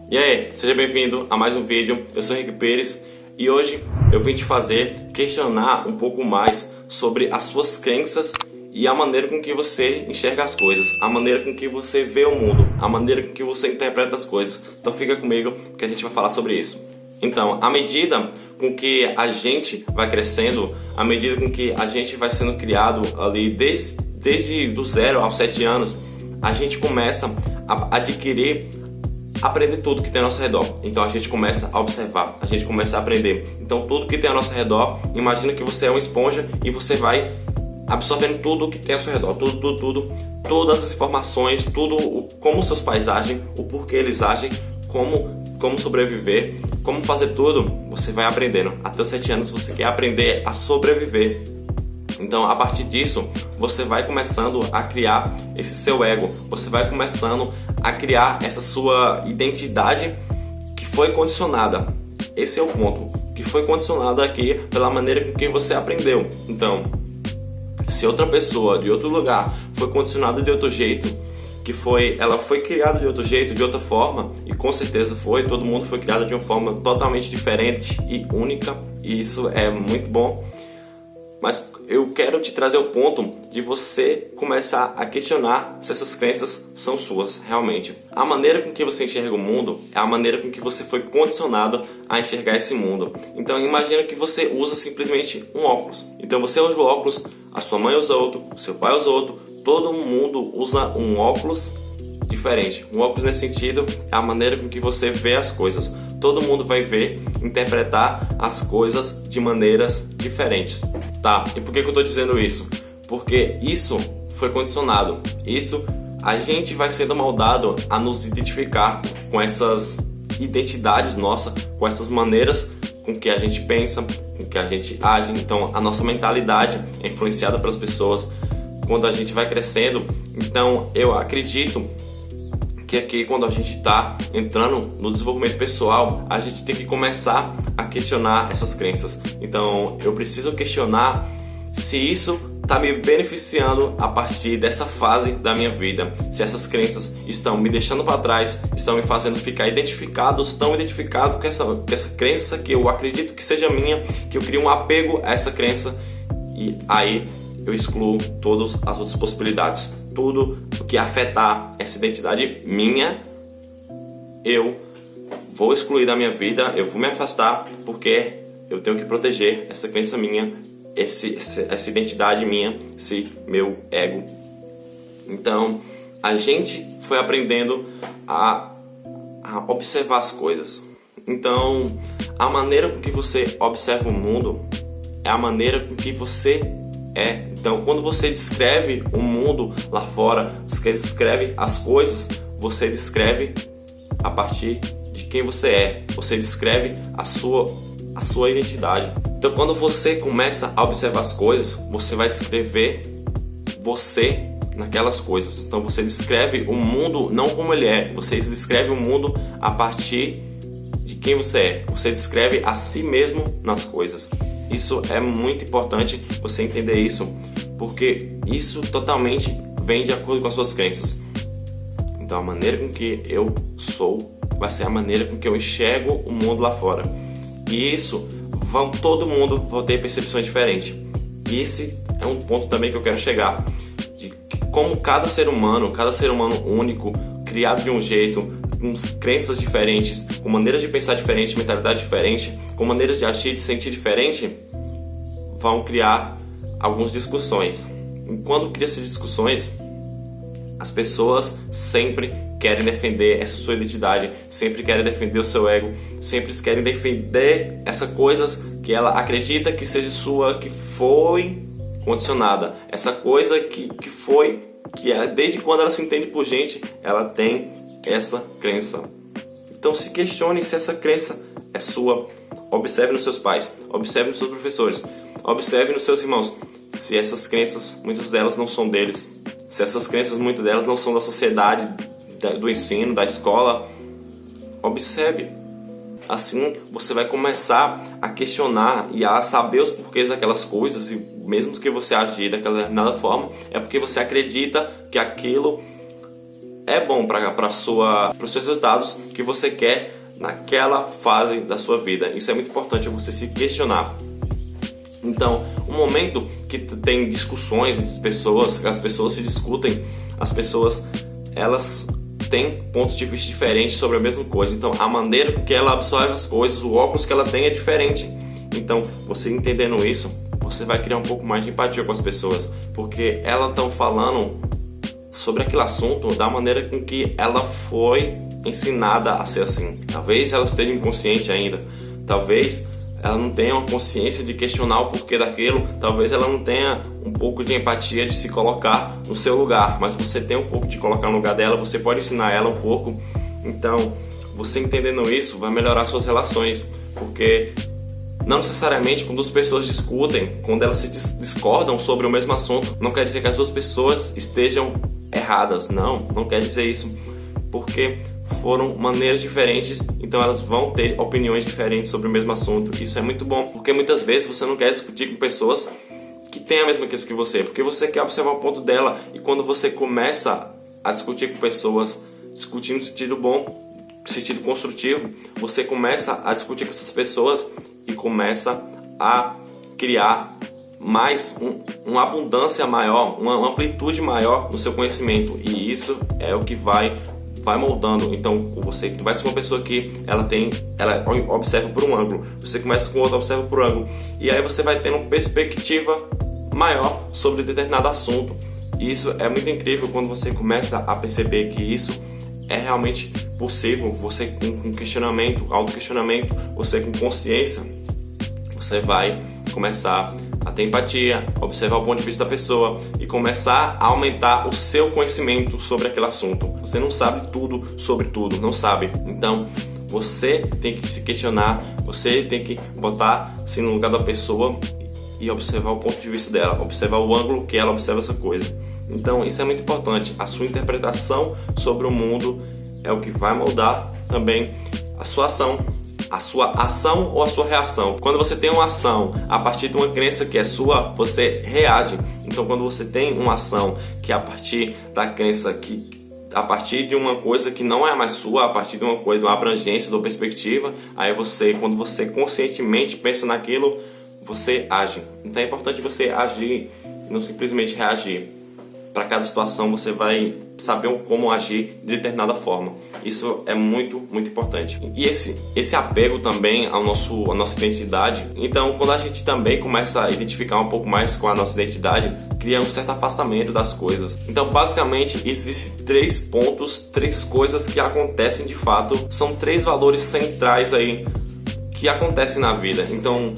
E aí, seja bem-vindo a mais um vídeo. Eu sou Henrique Pires e hoje eu vim te fazer questionar um pouco mais sobre as suas crenças e a maneira com que você enxerga as coisas, a maneira com que você vê o mundo, a maneira com que você interpreta as coisas. Então fica comigo que a gente vai falar sobre isso. Então, à medida com que a gente vai crescendo, à medida com que a gente vai sendo criado ali desde do 0 aos 7 anos, a gente começa a aprender tudo que tem ao nosso redor. Então a gente começa a observar, a gente começa a aprender. Então tudo que tem ao nosso redor, imagina que você é uma esponja e você vai absorvendo tudo que tem ao seu redor, todas as informações, como seus pais agem, o porquê eles agem, como sobreviver, como fazer tudo, você vai aprendendo. Até os 7 anos você quer aprender a sobreviver. Então, a partir disso, você vai começando a criar esse seu ego, você vai começando a criar essa sua identidade que foi condicionada. Esse é o ponto, que foi condicionada aqui pela maneira com que você aprendeu. Então, se outra pessoa de outro lugar foi condicionada de outro jeito, ela foi criada de outro jeito, de outra forma, e com certeza todo mundo foi criado de uma forma totalmente diferente e única, e isso é muito bom. Mas eu quero te trazer o ponto de você começar a questionar se essas crenças são suas realmente. A maneira com que você enxerga o mundo é a maneira com que você foi condicionado a enxergar esse mundo. Então imagina que você usa simplesmente um óculos. Então você usa o óculos, a sua mãe usa outro, o seu pai usa outro, todo mundo usa um óculos diferente. Um óculos nesse sentido é a maneira com que você vê as coisas. Todo mundo vai interpretar as coisas de maneiras diferentes. Tá, e por que eu estou dizendo isso? Porque isso foi condicionado. A gente vai sendo moldado a nos identificar com essas identidades nossas, com essas maneiras com que a gente pensa, com que a gente age. Então a nossa mentalidade é influenciada pelas pessoas quando a gente vai crescendo. Então eu acredito que aqui, quando a gente está entrando no desenvolvimento pessoal, a gente tem que começar a questionar essas crenças. Então eu preciso questionar se isso está me beneficiando a partir dessa fase da minha vida, se essas crenças estão me deixando para trás, estão me fazendo ficar tão identificado com essa crença que eu acredito que seja minha, que eu crio um apego a essa crença, e aí eu excluo todas as outras possibilidades. Tudo o que afetar essa identidade minha, eu vou excluir da minha vida, eu vou me afastar, porque eu tenho que proteger essa crença minha, essa identidade minha, esse meu ego. Então, a gente foi aprendendo a observar as coisas. Então, a maneira com que você observa o mundo é a maneira com que você é. Então, quando você descreve o mundo lá fora, você descreve as coisas, você descreve a partir de quem você é. Você descreve a sua identidade. Então, quando você começa a observar as coisas, você vai descrever você naquelas coisas. Então, você descreve o mundo não como ele é. Você descreve o mundo a partir de quem você é. Você descreve a si mesmo nas coisas. Isso é muito importante você entender isso, porque isso totalmente vem de acordo com as suas crenças. Então a maneira com que eu sou vai ser a maneira com que eu enxergo o mundo lá fora. E isso, todo mundo vai ter percepções diferentes. E esse é um ponto também que eu quero chegar, de como cada ser humano único, criado de um jeito, com crenças diferentes, com maneiras de pensar diferentes, mentalidade diferente, com maneiras de agir, de sentir diferente, vão criar algumas discussões. E quando cria essas discussões, as pessoas sempre querem defender essa sua identidade, sempre querem defender o seu ego, sempre querem defender essas coisas que ela acredita que seja sua, que foi condicionada, essa coisa que é desde quando ela se entende por gente, ela tem essa crença. Então se questione se essa crença é sua. Observe nos seus pais, observe nos seus professores, observe nos seus irmãos, se essas crenças, muitas delas não são deles, se essas crenças, muitas delas não são da sociedade, do ensino, da escola. Observe. Assim você vai começar a questionar e a saber os porquês daquelas coisas, e mesmo que você agir daquela determinada forma, é porque você acredita que aquilo é bom para os seus resultados que você quer naquela fase da sua vida. Isso é muito importante, você se questionar. Então, um momento que tem discussões entre as pessoas se discutem, as pessoas elas têm pontos de vista diferentes sobre a mesma coisa. Então, a maneira que ela absorve as coisas, o óculos que ela tem é diferente. Então, você entendendo isso, você vai criar um pouco mais de empatia com as pessoas, porque elas estão falando sobre aquele assunto da maneira com que ela foi ensinada a ser assim. Talvez ela esteja inconsciente ainda, talvez ela não tenha uma consciência de questionar o porquê daquilo, talvez ela não tenha um pouco de empatia de se colocar no seu lugar, mas você tem um pouco de colocar no lugar dela, você pode ensinar ela um pouco. Então, você entendendo isso vai melhorar suas relações, porque não necessariamente quando as pessoas discutem, quando elas se discordam sobre o mesmo assunto, não quer dizer que as duas pessoas estejam erradas, não quer dizer isso, porque foram maneiras diferentes, então elas vão ter opiniões diferentes sobre o mesmo assunto. Isso é muito bom, porque muitas vezes você não quer discutir com pessoas que têm a mesma coisa que você, porque você quer observar o ponto dela, e quando você começa a discutir com pessoas, discutindo no sentido bom, no sentido construtivo, você começa a discutir com essas pessoas e começa a criar mais uma abundância maior, uma amplitude maior no seu conhecimento, e isso é o que vai moldando. Então você vai ser uma pessoa que ela observa por um ângulo, você começa com outra, observa por ângulo, e aí você vai tendo uma perspectiva maior sobre determinado assunto. E isso é muito incrível quando você começa a perceber que isso é realmente possível. Você com questionamento, autoquestionamento, você com consciência, você vai começar a ter empatia, observar o ponto de vista da pessoa e começar a aumentar o seu conhecimento sobre aquele assunto. Você não sabe tudo sobre tudo, não sabe. Então, você tem que se questionar, você tem que botar-se no lugar da pessoa e observar o ponto de vista dela, observar o ângulo que ela observa essa coisa. Então, isso é muito importante. A sua interpretação sobre o mundo é o que vai moldar também a sua ação. A sua ação ou a sua reação. Quando você tem uma ação a partir de uma crença que é sua, você reage. Então, quando você tem uma ação que é a partir da crença, a partir de uma coisa que não é mais sua, a partir de uma coisa, de uma abrangência, de uma perspectiva, aí quando você conscientemente pensa naquilo, você age. Então é importante você agir e não simplesmente reagir. Para cada situação você vai saber como agir de determinada forma. Isso é muito, muito importante. E esse apego também à nossa identidade. Então, quando a gente também começa a identificar um pouco mais com a nossa identidade, cria um certo afastamento das coisas. Então, basicamente, existem 3 pontos, 3 coisas que acontecem de fato. São 3 valores centrais aí que acontecem na vida. Então,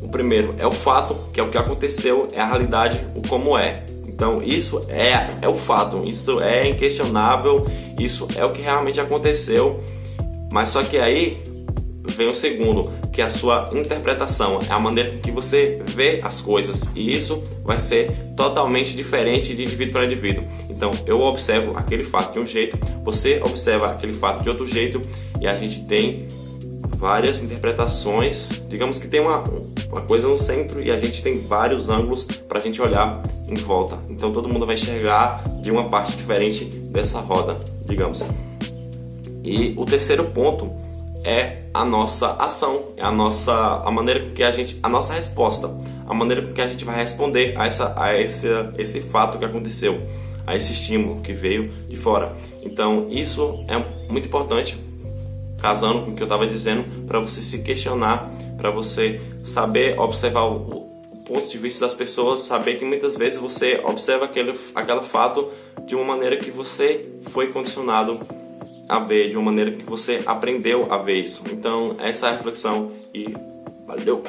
o primeiro é o fato, que é o que aconteceu, é a realidade, o como é. Então isso é o fato, isso é inquestionável, isso é o que realmente aconteceu. Mas só que aí vem o segundo, que é a sua interpretação, é a maneira que você vê as coisas, e isso vai ser totalmente diferente de indivíduo para indivíduo. Então eu observo aquele fato de um jeito, você observa aquele fato de outro jeito, e a gente tem várias interpretações. Digamos que tem uma coisa no centro e a gente tem vários ângulos para a gente olhar em volta. Então todo mundo vai enxergar de uma parte diferente dessa roda, digamos. E o terceiro ponto é a nossa ação, é a maneira com que a nossa resposta, a maneira com que a gente vai responder a esse fato que aconteceu, a esse estímulo que veio de fora. Então isso é muito importante, casando com o que eu estava dizendo, para você se questionar, para você saber observar o ponto de vista das pessoas, saber que muitas vezes você observa aquele fato de uma maneira que você foi condicionado a ver, de uma maneira que você aprendeu a ver isso. Então essa é a reflexão e valeu!